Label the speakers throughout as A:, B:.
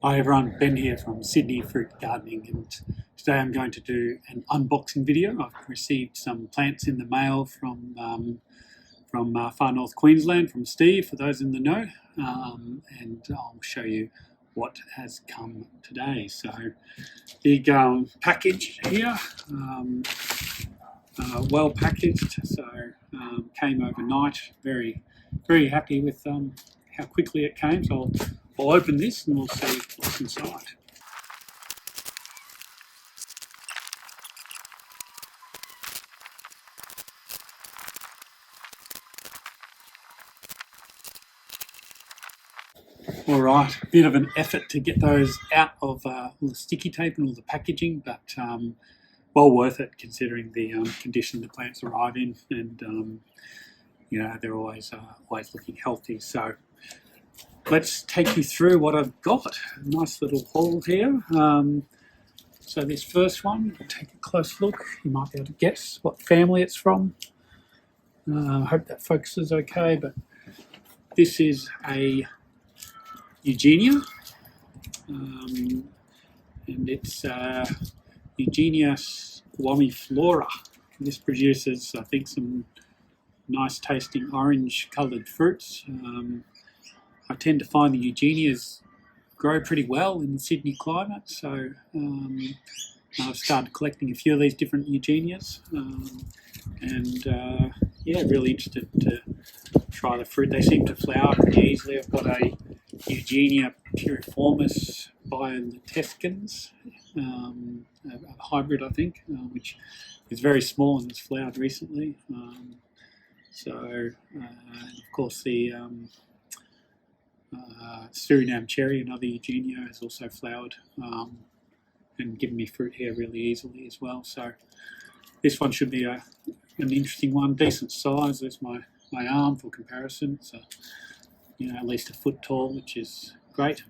A: Hi everyone, Ben here from Sydney Fruit Gardening, and today I'm going to do an unboxing video. I've received some plants in the mail from far north Queensland, from Steve, for those in the know, and I'll show you what has come today. So, big package here, well packaged, so came overnight. Very happy with how quickly it came, so I'll open this and we'll see what's inside. All right, a bit of an effort to get those out of all the sticky tape and all the packaging, but well worth it considering the condition the plants arrive in, and they're always looking healthy. So let's take you through what I've got. A nice little haul here. So this first one, we'll take a close look. You might be able to guess what family it's from. I hope that focuses okay, but this is a Eugenia, and it's Eugenia squamiflora. This produces, I think, some nice tasting orange coloured fruits. I tend to find the Eugenias grow pretty well in the Sydney climate, so I've started collecting a few of these different Eugenias, and really interested to try the fruit. They seem to flower pretty easily. I've got a Eugenia piriformis biolitescens, a hybrid, I think, which is very small and has flowered recently. Of course, the Suriname cherry, another Eugenia, has also flowered and given me fruit here really easily as well. So this one should be an interesting one, decent size. There's my arm for comparison. So at least a foot tall, which is great.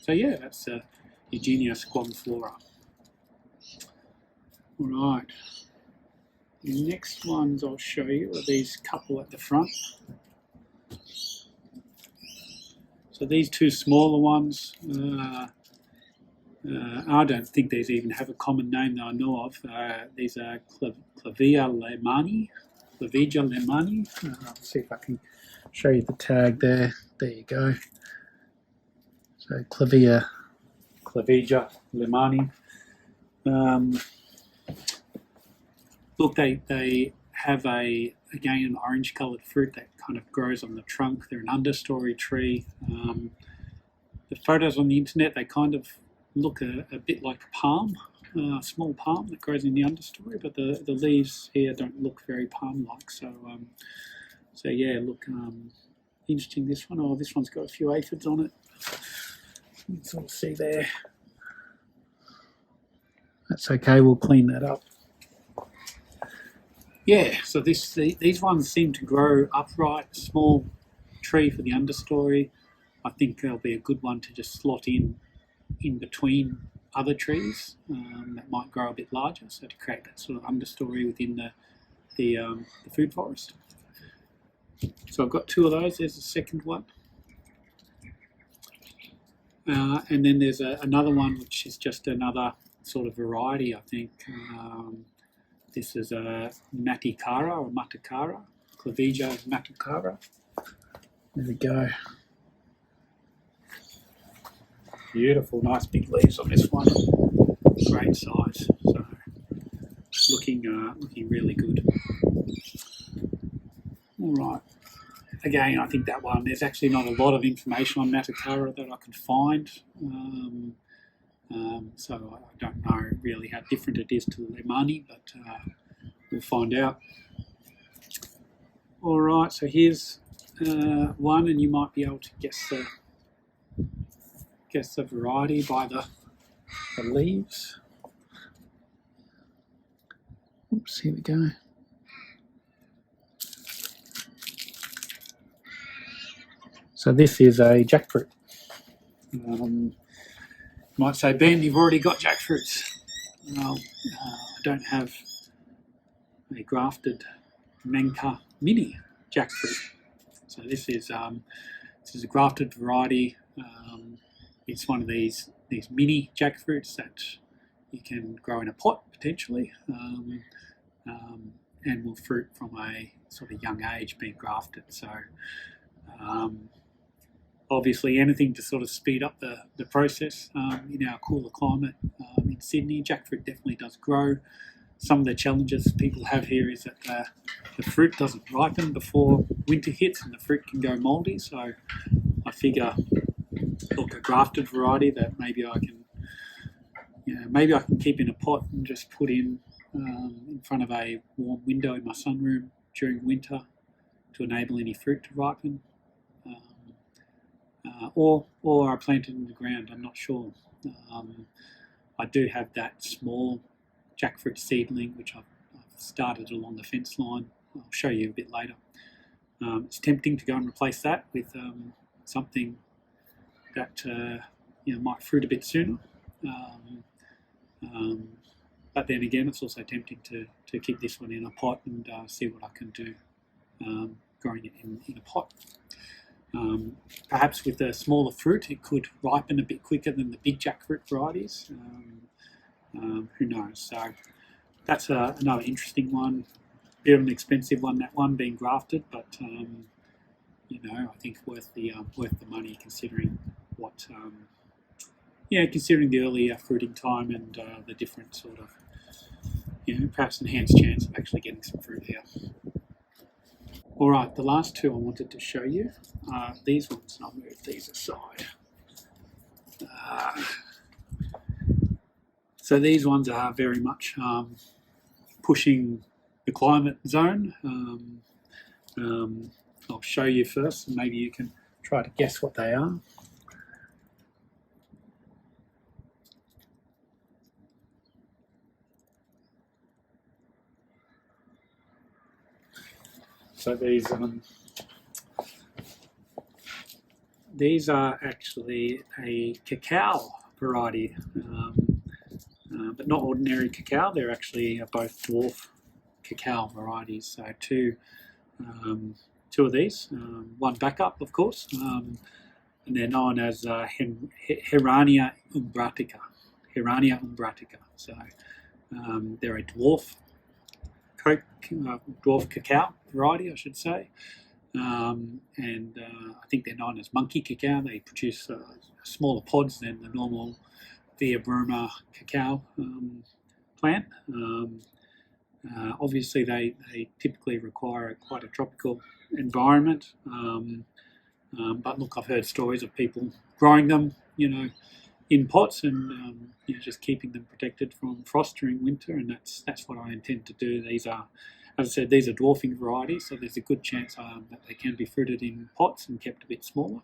A: That's Eugenia squamiflora. All right. The next ones I'll show you are these couple at the front. So these two smaller ones, I don't think these even have a common name that I know of. These are Clavija lemani. I'll see if I can show you the tag there. There you go. So Clavija lemani. Look, they have again an orange coloured fruit that kind of grows on the trunk. They're an understory tree. The photos on the internet, they kind of look a bit like a palm, a small palm that grows in the understory, but the leaves here don't look very palm-like. Interesting, this one. Oh, this one's got a few aphids on it. You can sort of see there. That's okay, we'll clean that up. Yeah, so these ones seem to grow upright, small tree for the understory. I think they'll be a good one to just slot in between other trees that might grow a bit larger, so to create that sort of understory within the food forest. So I've got two of those. There's the second one. And then there's another one which is just another sort of variety, I think. This is a Matikara or Matakara, Clavija Matakara. There we go. Beautiful, nice big leaves on this one. Great size. So looking really good. All right. Again, I think that one, there's actually not a lot of information on Matakara that I could find. So I don't know really how different it is to Lemani, but we'll find out. All right, so here's one, and you might be able to guess the variety by the leaves. Oops, here we go. So this is a jackfruit. You might say, Ben, you've already got jackfruits. Well, I don't have a grafted Menka Mini jackfruit. So this is a grafted variety. It's one of these mini jackfruits that you can grow in a pot potentially, and will fruit from a sort of young age being grafted. So obviously anything to sort of speed up the process in our cooler climate in Sydney. Jackfruit definitely does grow. Some of the challenges people have here is that the fruit doesn't ripen before winter hits and the fruit can go mouldy. So I figure, look, a grafted variety that maybe I can keep in a pot and just put in front of a warm window in my sunroom during winter to enable any fruit to ripen. Or I plant it in the ground, I'm not sure. I do have that small jackfruit seedling which I've started along the fence line. I'll show you a bit later. It's tempting to go and replace that with something that might fruit a bit sooner. But then again, it's also tempting to keep this one in a pot and see what I can do growing it in a pot. Perhaps with a smaller fruit, it could ripen a bit quicker than the big jackfruit varieties. Who knows? So that's another interesting one. Bit of an expensive one, that one being grafted, but I think worth the money considering what considering the earlier fruiting time and the different sort of perhaps enhanced chance of actually getting some fruit here. All right, the last two I wanted to show you are these ones, and I'll move these aside. So these ones are very much pushing the climate zone. I'll show you first, and maybe you can try to guess what they are. So these are actually a cacao variety, but not ordinary cacao. They're actually both dwarf cacao varieties. So two of these, one backup, of course, and they're known as Herrania umbratica. Herrania umbratica. So they're a dwarf cacao variety, I should say. And I think they're known as monkey cacao. They produce smaller pods than the normal Via cacao plant. Obviously, they typically require quite a tropical environment. But look, I've heard stories of people growing them, in pots and just keeping them protected from frost during winter, and that's what I intend to do. These are, as I said, these are dwarfing varieties, so there's a good chance that they can be fruited in pots and kept a bit smaller.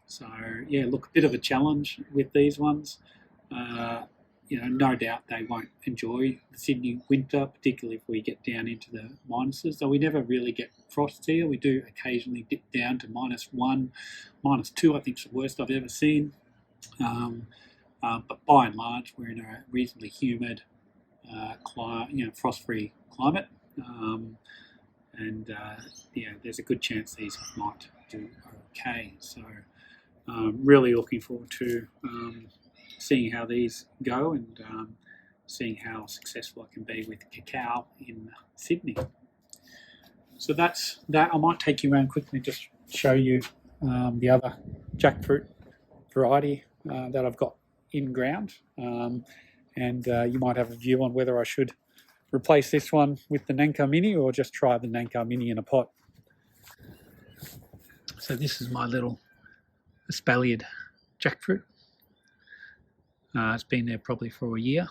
A: So yeah, look, a bit of a challenge with these ones. No doubt they won't enjoy the Sydney winter, particularly if we get down into the minuses. So we never really get frost here. We do occasionally dip down to -1, -2. I think is the worst I've ever seen. But by and large, we're in a reasonably humid, frost-free climate, there's a good chance these might do okay. So really looking forward to seeing how these go and seeing how successful I can be with cacao in Sydney. So that's that. I might take you around quickly and just show you the other jackfruit variety that I've got in ground, and you might have a view on whether I should replace this one with the Nancar Mini or just try the Nancar Mini in a pot. So this is my little espaliered jackfruit. It's been there probably for a year.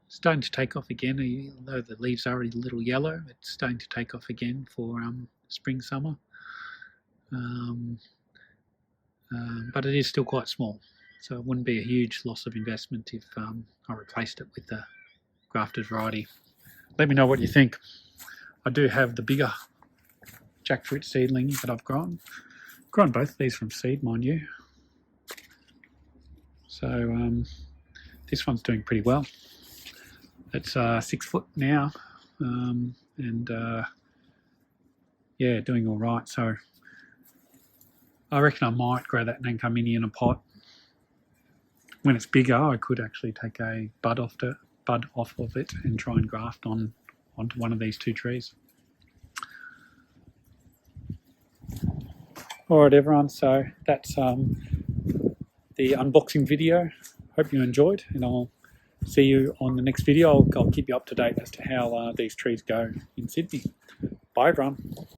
A: It's starting to take off again, although the leaves are already a little yellow. It's starting to take off again for spring, summer. But it is still quite small, so it wouldn't be a huge loss of investment if I replaced it with the grafted variety. Let me know what you think. I do have the bigger jackfruit seedling that I've grown both of these from seed, mind you. So this one's doing pretty well. It's 6 foot now, and doing all right. So I reckon I might grow that Nanka Mini in a pot. When it's bigger, I could actually take a bud off of it and try and graft onto one of these 2 trees. Alright everyone, so that's the unboxing video. Hope you enjoyed, and I'll see you on the next video. I'll keep you up to date as to how these trees go in Sydney. Bye everyone.